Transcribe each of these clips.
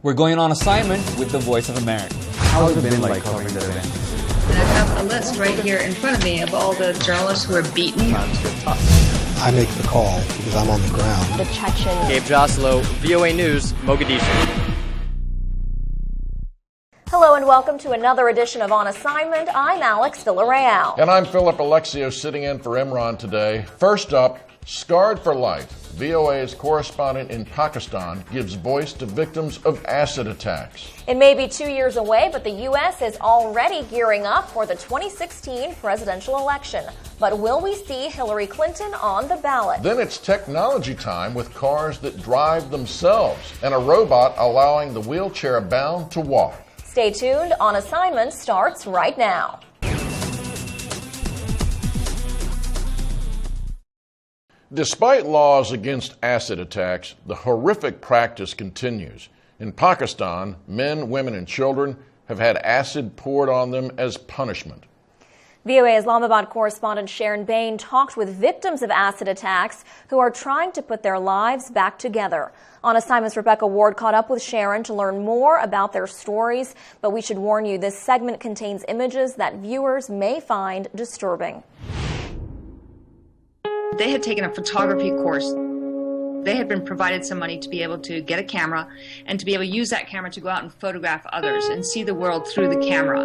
We're going on assignment with the Voice of America. How has it been like covering the event? And I have a list right here in front of me of all the journalists who are beaten. I make the call because I'm on the ground. The Chechen. Gabe Joslow, VOA News, Mogadishu. Hello and welcome to another edition of On Assignment. I'm Alex Villarreal. And I'm Philip Alexio sitting in for Imran today. First up, Scarred for Life. VOA's correspondent in Pakistan gives voice to victims of acid attacks. It may be 2 years away, but the U.S. is already gearing up for the 2016 presidential election. But will we see Hillary Clinton on the ballot? Then it's technology time with cars that drive themselves and a robot allowing the wheelchair-bound to walk. Stay tuned. On Assignment starts right now. Despite laws against acid attacks, the horrific practice continues. In Pakistan, men, women, and children have had acid poured on them as punishment. VOA Islamabad correspondent Sharon Bain talked with victims of acid attacks who are trying to put their lives back together. On Assignment's Rebecca Ward caught up with Sharon to learn more about their stories, but we should warn you, this segment contains images that viewers may find disturbing. They had taken a photography course. They had been provided some money to be able to get a camera and to be able to use that camera to go out and photograph others and see the world through the camera.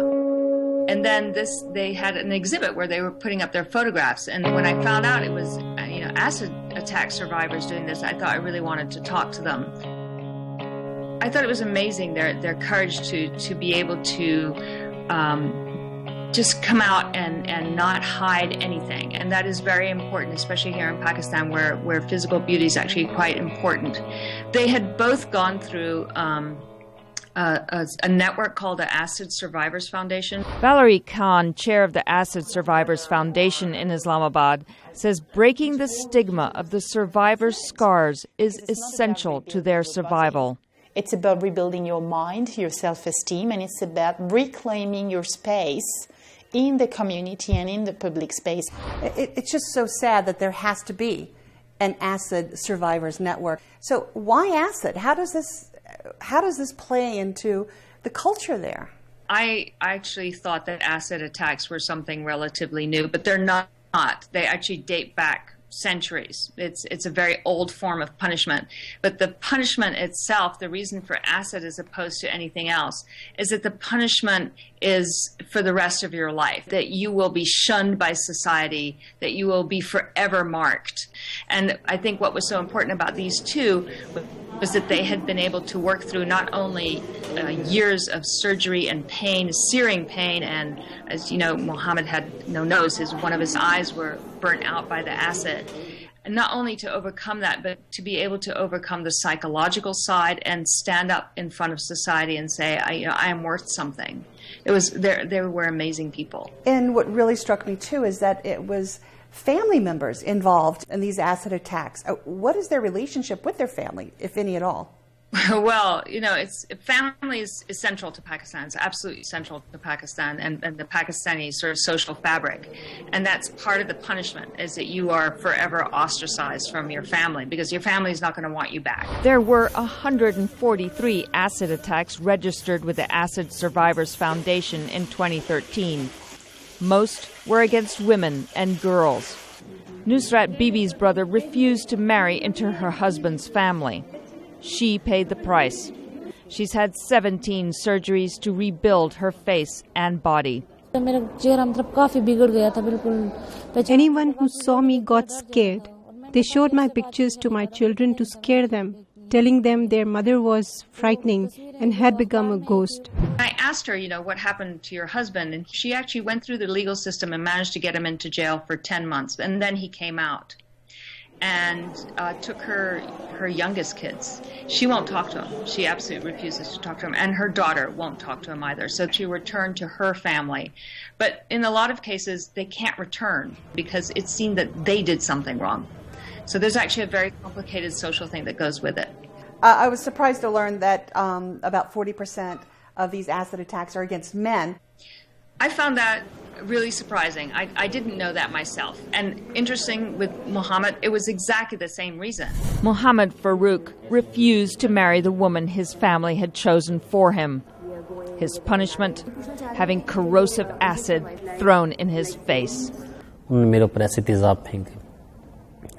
And then they had an exhibit where they were putting up their photographs. And when I found out it was acid attack survivors doing this, I thought I really wanted to talk to them. I thought it was amazing, their courage to be able to just come out and not hide anything. And that is very important, especially here in Pakistan where physical beauty is actually quite important. They had both gone through a network called the Acid Survivors Foundation. Valerie Khan, chair of the Acid Survivors Foundation in Islamabad, says breaking the stigma of the survivors' scars is essential to their survival. It's about rebuilding your mind, your self-esteem, and it's about reclaiming your space in the community and in the public space. It's just so sad that there has to be an acid survivors network. So why acid? How does this play into the culture there? I actually thought that acid attacks were something relatively new, but they're not. They actually date back centuries. It's a very old form of punishment. But the punishment itself, the reason for acid as opposed to anything else, is that the punishment is for the rest of your life, that you will be shunned by society, that you will be forever marked. And I think what was so important about these two was that they had been able to work through not only years of surgery and pain, searing pain, and as you know, Mohammed had no nose. One of his eyes were burnt out by the acid. And not only to overcome that, but to be able to overcome the psychological side and stand up in front of society and say, I am worth something. They were amazing people. And what really struck me too is that it was family members involved in these acid attacks. What is their relationship with their family, if any at all? Well, family is central to Pakistan. It's absolutely central to Pakistan and the Pakistani sort of social fabric. And that's part of the punishment, is that you are forever ostracized from your family because your family is not going to want you back. There were 143 acid attacks registered with the Acid Survivors Foundation in 2013. Most were against women and girls. Nusrat Bibi's brother refused to marry into her husband's family. She paid the price. She's had 17 surgeries to rebuild her face and body. Anyone who saw me got scared. They showed my pictures to my children to scare them, telling them their mother was frightening and had become a ghost. I asked her, what happened to your husband? And she actually went through the legal system and managed to get him into jail for 10 months. And then he came out and took her youngest kids. She won't talk to him. She absolutely refuses to talk to him. And her daughter won't talk to him either. So she returned to her family. But in a lot of cases, they can't return because it's seen that they did something wrong. So there's actually a very complicated social thing that goes with it. I was surprised to learn that about 40% of these acid attacks are against men. I found that really surprising. I didn't know that myself. And interesting with Mohammed, it was exactly the same reason. Mohammed Farouk refused to marry the woman his family had chosen for him. His punishment, having corrosive acid thrown in his face.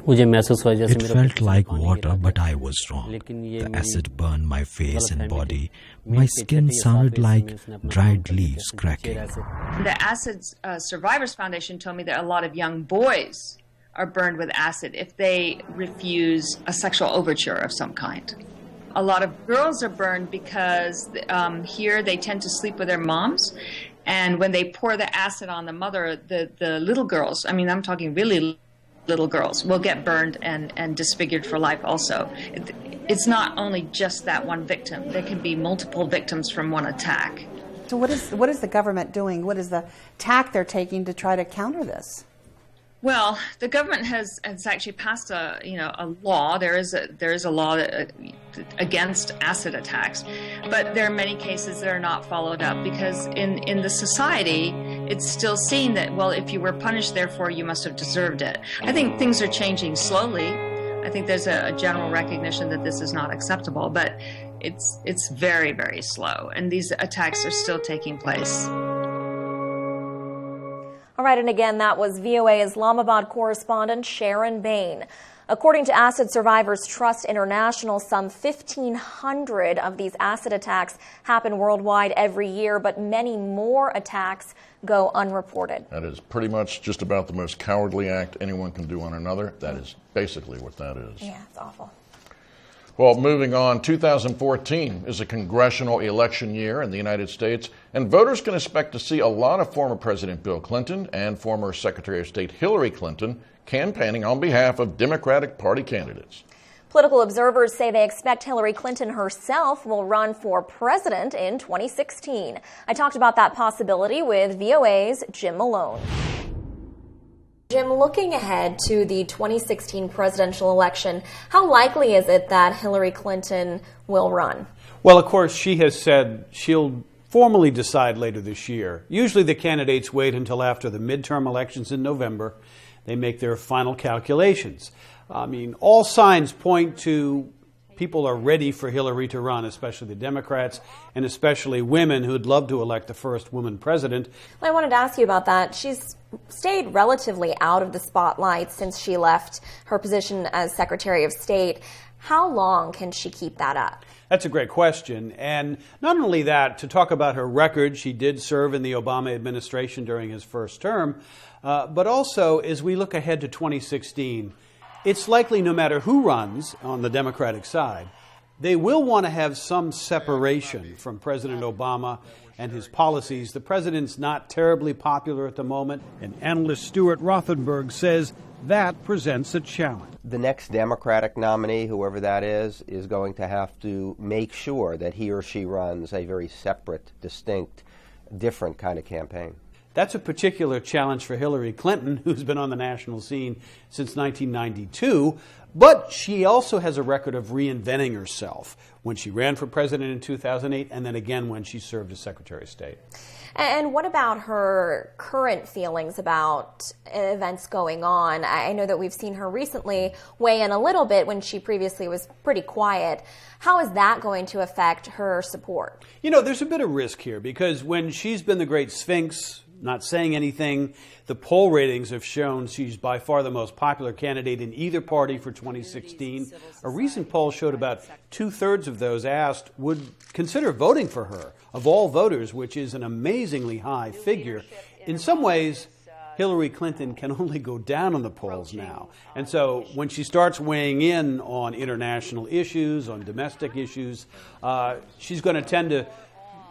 It felt like water, but I was wrong. The acid burned my face and body. My skin sounded like dried leaves cracking. The Acid Survivors Foundation told me that a lot of young boys are burned with acid if they refuse a sexual overture of some kind. A lot of girls are burned because here they tend to sleep with their moms. And when they pour the acid on the mother, the little girls, I mean, I'm talking really little girls, will get burned and disfigured for life also. It's not only just that one victim. There can be multiple victims from one attack. So what is the government doing? What is the tack they're taking to try to counter this? Well, the government has actually passed a law. There is a law against acid attacks, but there are many cases that are not followed up because in the society it's still seen that, well, if you were punished, therefore you must have deserved it. I think things are changing slowly. I think there's a general recognition that this is not acceptable, but it's very, very slow, and these attacks are still taking place. All right, and again, that was VOA Islamabad correspondent Sharon Bain. According to Acid Survivors Trust International, some 1,500 of these acid attacks happen worldwide every year, but many more attacks go unreported. That is pretty much just about the most cowardly act anyone can do on another. That is basically what that is. Yeah, it's awful. Well, moving on, 2014 is a congressional election year in the United States, and voters can expect to see a lot of former President Bill Clinton and former Secretary of State Hillary Clinton campaigning on behalf of Democratic Party candidates. Political observers say they expect Hillary Clinton herself will run for president in 2016. I talked about that possibility with VOA's Jim Malone. Jim, looking ahead to the 2016 presidential election, how likely is it that Hillary Clinton will run? Well, of course, she has said she'll formally decide later this year. Usually the candidates wait until after the midterm elections in November. They make their final calculations. I mean, all signs point to people are ready for Hillary to run, especially the Democrats, and especially women who'd love to elect the first woman president. Well, I wanted to ask you about that. She's stayed relatively out of the spotlight since she left her position as Secretary of State. How long can she keep that up? That's a great question. And not only that, to talk about her record, she did serve in the Obama administration during his first term, but also as we look ahead to 2016, it's likely no matter who runs on the Democratic side, they will want to have some separation from President Obama and his policies. The president's not terribly popular at the moment, and analyst Stuart Rothenberg says that presents a challenge. The next Democratic nominee, whoever that is going to have to make sure that he or she runs a very separate, distinct, different kind of campaign. That's a particular challenge for Hillary Clinton, who's been on the national scene since 1992, but she also has a record of reinventing herself when she ran for president in 2008 and then again when she served as Secretary of State. And what about her current feelings about events going on? I know that we've seen her recently weigh in a little bit when she previously was pretty quiet. How is that going to affect her support? You know, there's a bit of risk here because when she's been the great sphinx, not saying anything, the poll ratings have shown she's by far the most popular candidate in either party for 2016. A recent poll showed about 2/3 of those asked would consider voting for her, of all voters, which is an amazingly high figure. In some ways, Hillary Clinton can only go down on the polls now. And so when she starts weighing in on international issues, on domestic issues, she's going to tend to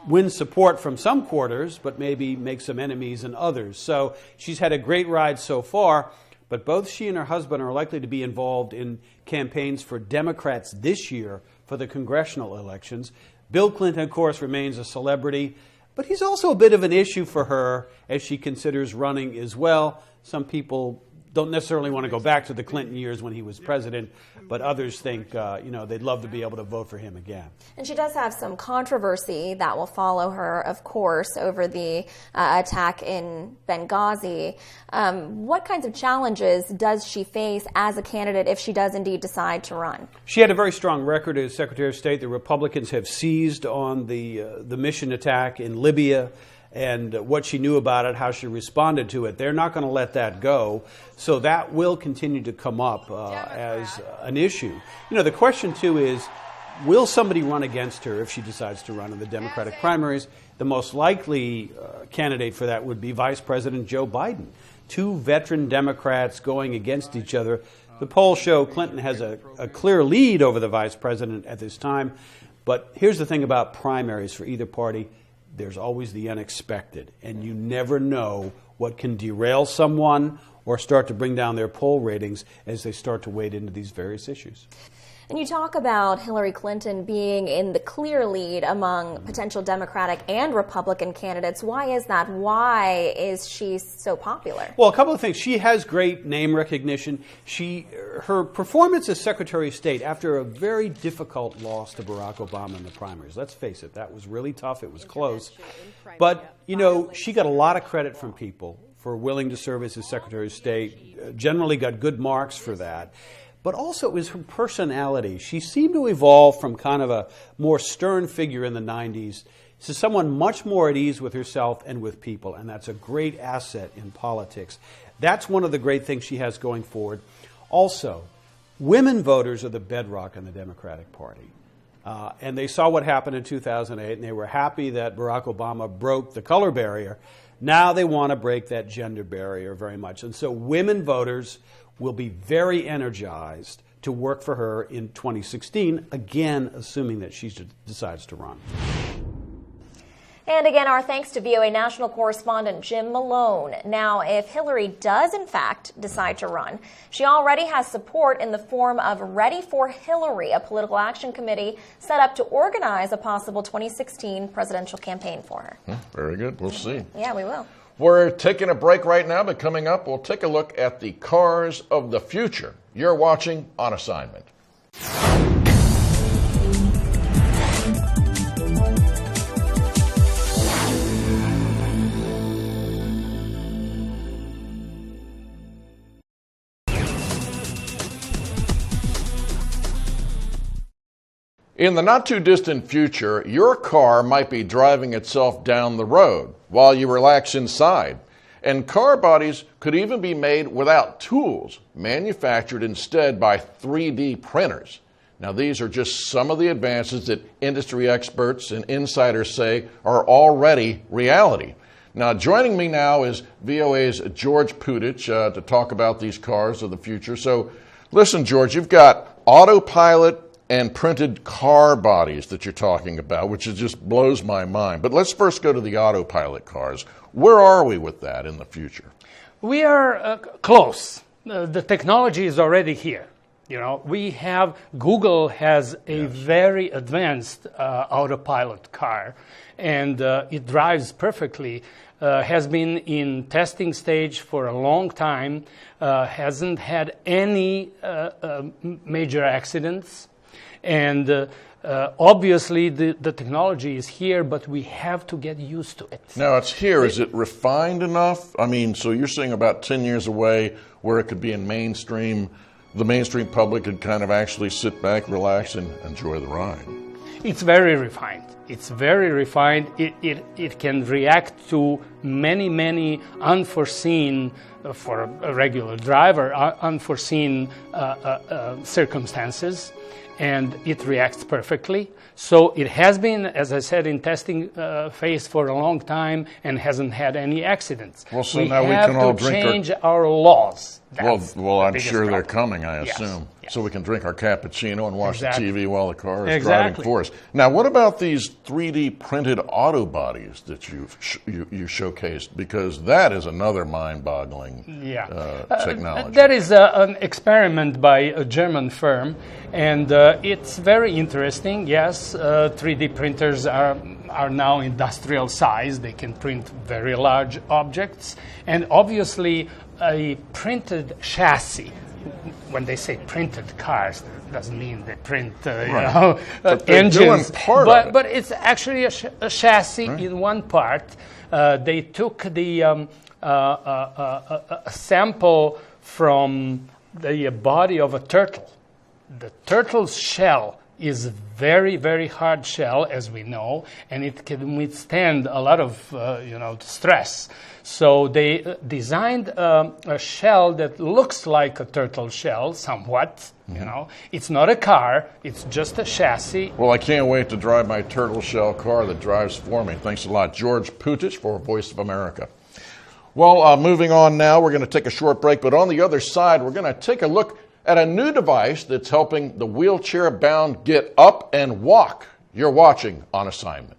win support from some quarters, but maybe make some enemies in others. So she's had a great ride so far, but both she and her husband are likely to be involved in campaigns for Democrats this year for the congressional elections. Bill Clinton, of course, remains a celebrity, but he's also a bit of an issue for her as she considers running as well. Some people don't necessarily want to go back to the Clinton years when he was president, but others think, they'd love to be able to vote for him again. And she does have some controversy that will follow her, of course, over the attack in Benghazi. What kinds of challenges does she face as a candidate if she does indeed decide to run? She had a very strong record as Secretary of State. The Republicans have seized on the mission attack in Libya and what she knew about it, how she responded to it. They're not going to let that go. So that will continue to come up as an issue. The question, too, is, will somebody run against her if she decides to run in the Democratic primaries? The most likely candidate for that would be Vice President Joe Biden. Two veteran Democrats going against each other. The polls show Clinton has a clear lead over the vice president at this time. But here's the thing about primaries for either party. There's always the unexpected, and you never know what can derail someone or start to bring down their poll ratings as they start to wade into these various issues. And you talk about Hillary Clinton being in the clear lead among potential Democratic and Republican candidates. Why is that? Why is she so popular? Well, a couple of things. She has great name recognition. Her performance as Secretary of State after a very difficult loss to Barack Obama in the primaries. Let's face it, that was really tough. It was close. But, she got a lot of credit from people for willing to serve as his Secretary of State. Generally got good marks for that. But also it was her personality. She seemed to evolve from kind of a more stern figure in the 90s to someone much more at ease with herself and with people, and that's a great asset in politics. That's one of the great things she has going forward. Also, women voters are the bedrock in the Democratic Party. And they saw what happened in 2008, and they were happy that Barack Obama broke the color barrier. Now they want to break that gender barrier very much. And so women voters will be very energized to work for her in 2016, again, assuming that she decides to run. And again, our thanks to VOA national correspondent Jim Malone. Now, if Hillary does, in fact, decide to run, she already has support in the form of Ready for Hillary, a political action committee set up to organize a possible 2016 presidential campaign for her. Very good. We'll see. Yeah, we will. We're taking a break right now, but coming up, we'll take a look at the cars of the future. You're watching On Assignment. In the not-too-distant future, your car might be driving itself down the road while you relax inside. And car bodies could even be made without tools, manufactured instead by 3D printers. Now, these are just some of the advances that industry experts and insiders say are already reality. Now, joining me now is VOA's George Putich to talk about these cars of the future. So, listen, George, you've got autopilot and printed car bodies that you're talking about, which just blows my mind. But let's first go to the autopilot cars. Where are we with that in the future? We are close. The technology is already here. Google has a very advanced autopilot car, and it drives perfectly. Has been in testing stage for a long time, hasn't had any major accidents. And obviously, the technology is here, but we have to get used to it. Now, it's here. Is it refined enough? I mean, so you're saying about 10 years away where it could be in the mainstream public could kind of actually sit back, relax, and enjoy the ride. It's very refined. It's very refined. It can react to many unforeseen, for a regular driver, unforeseen circumstances. And it reacts perfectly. So it has been, as I said, in testing phase for a long time and hasn't had any accidents. Well, so now we can all drink change our laws. Well, I'm sure they're coming, I assume. Yes. So we can drink our cappuccino and watch the TV while the car is driving for us. Now, what about these 3D printed auto bodies that you showcased? Because that is another mind-boggling technology. That is an experiment by a German firm, and it's very interesting. Yes, 3D printers are now industrial size. They can print very large objects, and obviously a printed chassis. When they say printed cars, doesn't mean they print engines, but it's actually a chassis in one part. They took the a sample from the body of a turtle. The turtle's shell is very, very hard shell, as we know, and it can withstand a lot of stress. So they designed a shell that looks like a turtle shell, somewhat. It's not a car; it's just a chassis. Well, I can't wait to drive my turtle shell car that drives for me. Thanks a lot, George Putich for Voice of America. Well, moving on now, we're going to take a short break, but on the other side, we're going to take a look at a new device that's helping the wheelchair-bound get up and walk. You're watching On Assignment.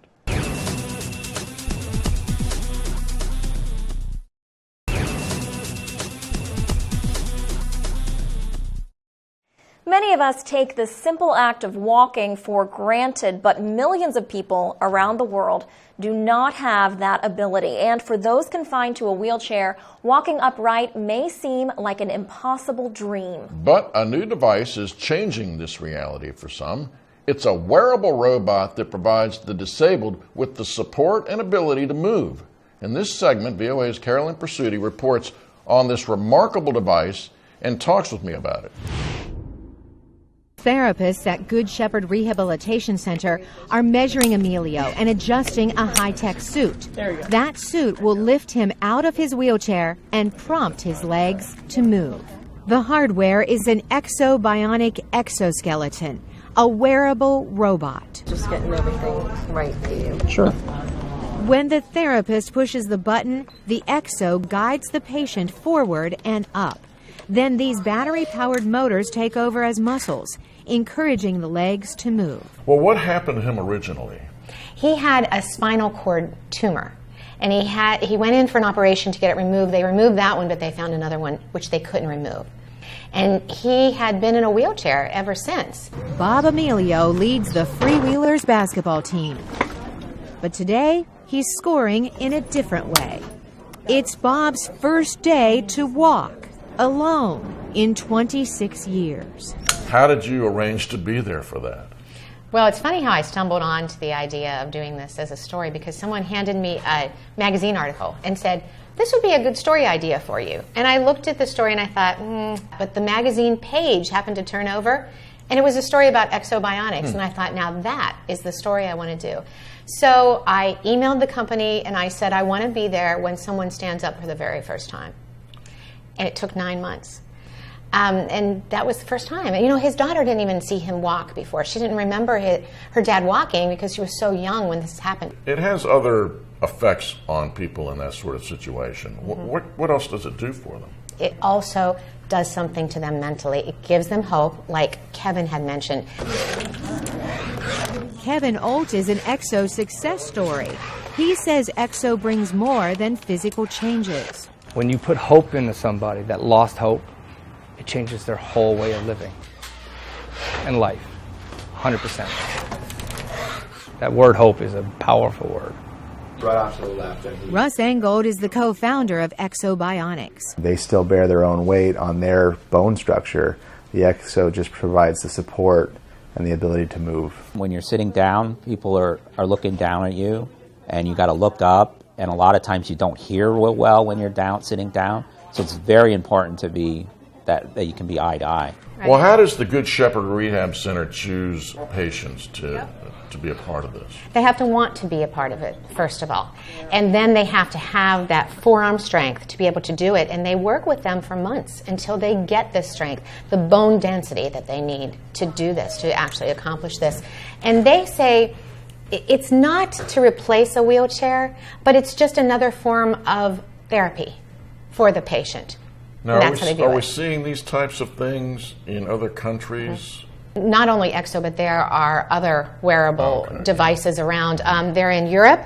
Many of us take the simple act of walking for granted, but millions of people around the world do not have that ability. And for those confined to a wheelchair, walking upright may seem like an impossible dream. But a new device is changing this reality for some. It's a wearable robot that provides the disabled with the support and ability to move. In this segment, VOA's Carolyn Pursuti reports on this remarkable device and talks with me about it. Therapists at Good Shepherd Rehabilitation Center are measuring Emilio and adjusting a high-tech suit. That suit will lift him out of his wheelchair and prompt his legs to move. The hardware is an exobionic exoskeleton, a wearable robot. Just getting everything right for you. Sure. When the therapist pushes the button, the exo guides the patient forward and up. Then these battery-powered motors take over as muscles, encouraging the legs to move. Well, what happened to him originally? He had a spinal cord tumor, and he went in for an operation to get it removed. They removed that one, but they found another one which they couldn't remove. And he had been in a wheelchair ever since. Bob Emilio leads the Freewheelers basketball team. But today, he's scoring in a different way. It's Bob's first day to walk, alone, in 26 years. How did you arrange to be there for that? Well, it's funny how I stumbled onto the idea of doing this as a story because someone handed me a magazine article and said, this would be a good story idea for you. And I looked at the story and I thought, but the magazine page happened to turn over and it was a story about exobionics. And I thought, now that is the story I want to do. So I emailed the company and I said, I want to be there when someone stands up for the very first time. And it took 9 months. And that was the first time. And, his daughter didn't even see him walk before. She didn't remember her dad walking because she was so young when this happened. It has other effects on people in that sort of situation. Mm-hmm. What else does it do for them? It also does something to them mentally. It gives them hope, like Kevin had mentioned. Kevin Olt is an EXO success story. He says EXO brings more than physical changes. When you put hope into somebody that lost hope, it changes their whole way of living and life, 100%. That word hope is a powerful word. Right off to the left. Russ Engold is the co-founder of Exobionics. They still bear their own weight on their bone structure. The exo just provides the support and the ability to move. When you're sitting down, people are looking down at you, and you got to look up. And a lot of times you don't hear well when you're sitting down. So it's very important to be that you can be eye to eye. Right. Well, how does the Good Shepherd Rehab Center choose patients to be a part of this? They have to want to be a part of it, first of all. And then they have to have that forearm strength to be able to do it. And they work with them for months until they get this strength, the bone density that they need to do this, to actually accomplish this. And they say it's not to replace a wheelchair, but it's just another form of therapy for the patient. Now, are we seeing these types of things in other countries? Not only EXO, but there are other wearable devices around. They're in Europe,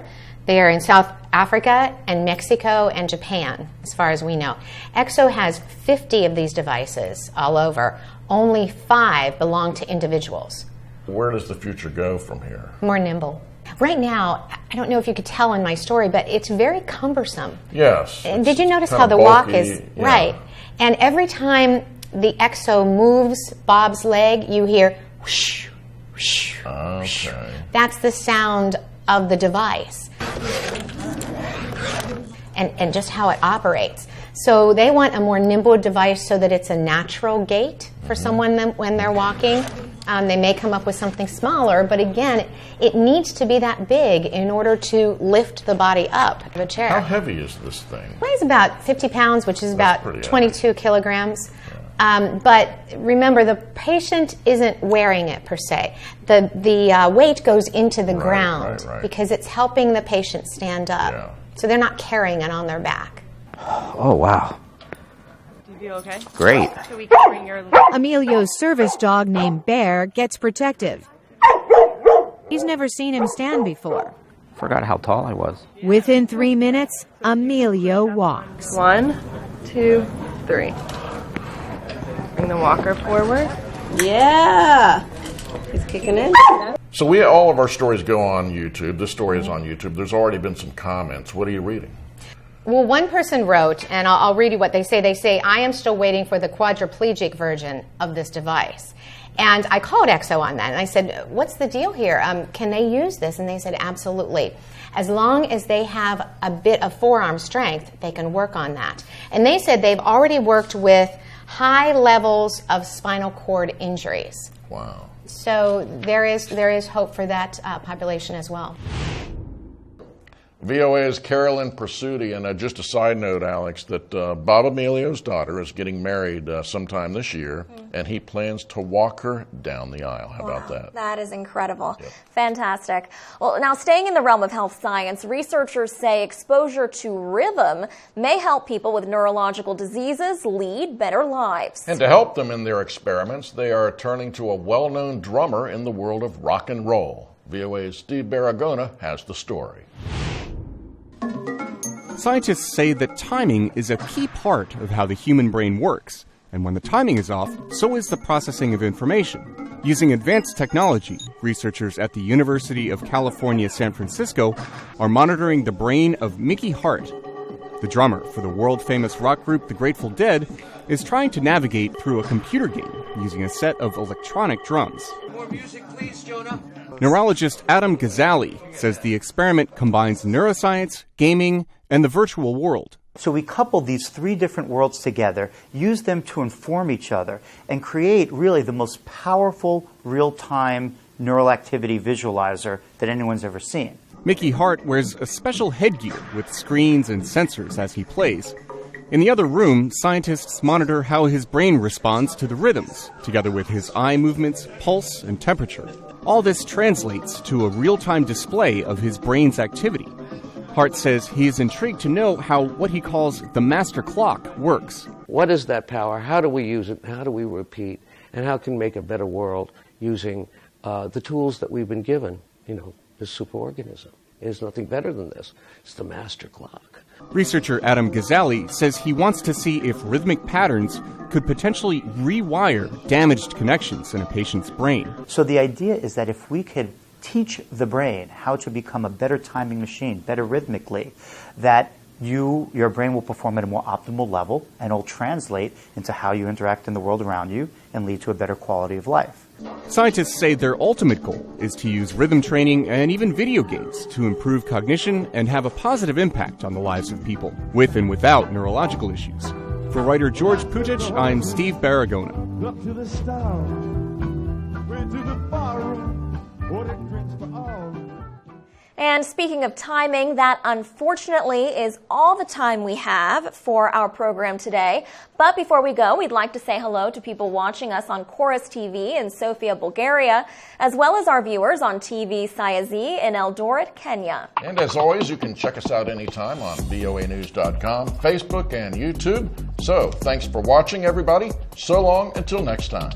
they are in South Africa, and Mexico, and Japan, as far as we know. EXO has 50 of these devices all over. Only 5 belong to individuals. Where does the future go from here? More nimble. Right now, I don't know if you could tell in my story, but it's very cumbersome. Yes. And did you notice how the walk is right? And every time the Exo moves Bob's leg, you hear whoosh, whoosh, whoosh. That's the sound of the device. And just how it operates. So they want a more nimble device so that it's a natural gait for someone when they're walking. They may come up with something smaller, but again, it needs to be that big in order to lift the body up of a chair. How heavy is this thing? It weighs about 50 pounds, which is about 22 kilograms. But remember, the patient isn't wearing it per se. The weight goes into the ground because it's helping the patient stand up. Yeah. So they're not carrying it on their back. Oh, wow. Do you feel okay? Great. So we can bring your... Emilio's service dog named Bear gets protective. He's never seen him stand before. Forgot how tall I was. Within 3 minutes, Emilio walks. 1, 2, 3. Bring the walker forward. Yeah. He's kicking in. So all of our stories go on YouTube. This story is on YouTube. There's already been some comments. What are you reading? Well, one person wrote, and I'll read you what they say. They say, I am still waiting for the quadriplegic version of this device. And I called Exo on that, and I said, what's the deal here? Can they use this? And they said, absolutely. As long as they have a bit of forearm strength, they can work on that. And they said they've already worked with high levels of spinal cord injuries. Wow. So there is hope for that population as well. VOA's Carolyn Pursuti, and just a side note, Alex, that Bob Emilio's daughter is getting married sometime this year, and he plans to walk her down the aisle. How about that? That is incredible. Yep. Fantastic. Well, now staying in the realm of health science, researchers say exposure to rhythm may help people with neurological diseases lead better lives. And to help them in their experiments, they are turning to a well-known drummer in the world of rock and roll. VOA's Steve Baragona has the story. Scientists say that timing is a key part of how the human brain works, and when the timing is off, so is the processing of information. Using advanced technology, researchers at the University of California, San Francisco are monitoring the brain of Mickey Hart. The drummer for the world-famous rock group The Grateful Dead is trying to navigate through a computer game using a set of electronic drums. More music, please, Jonah. Neurologist Adam Ghazali says the experiment combines neuroscience, gaming, and the virtual world. So we couple these three different worlds together, use them to inform each other, and create really the most powerful real-time neural activity visualizer that anyone's ever seen. Mickey Hart wears a special headgear with screens and sensors as he plays. In the other room, scientists monitor how his brain responds to the rhythms, together with his eye movements, pulse, and temperature. All this translates to a real-time display of his brain's activity. Hart says he is intrigued to know how what he calls the master clock works. What is that power? How do we use it? How do we repeat? And how can we make a better world using the tools that we've been given? This superorganism. There's nothing better than this. It's the master clock. Researcher Adam Ghazali says he wants to see if rhythmic patterns could potentially rewire damaged connections in a patient's brain. So the idea is that if we could teach the brain how to become a better timing machine, better rhythmically, that your brain will perform at a more optimal level and it'll translate into how you interact in the world around you and lead to a better quality of life. Scientists say their ultimate goal is to use rhythm training and even video games to improve cognition and have a positive impact on the lives of people, with and without neurological issues. For writer George Putic, I'm Steve Baragona. Up to the star, went to the barroom, ordered drinks for all. And speaking of timing, that unfortunately is all the time we have for our program today. But before we go, we'd like to say hello to people watching us on Chorus TV in Sofia, Bulgaria, as well as our viewers on TV Sayazi in Eldoret, Kenya. And as always, you can check us out anytime on voanews.com, Facebook, and YouTube. So thanks for watching, everybody. So long until next time.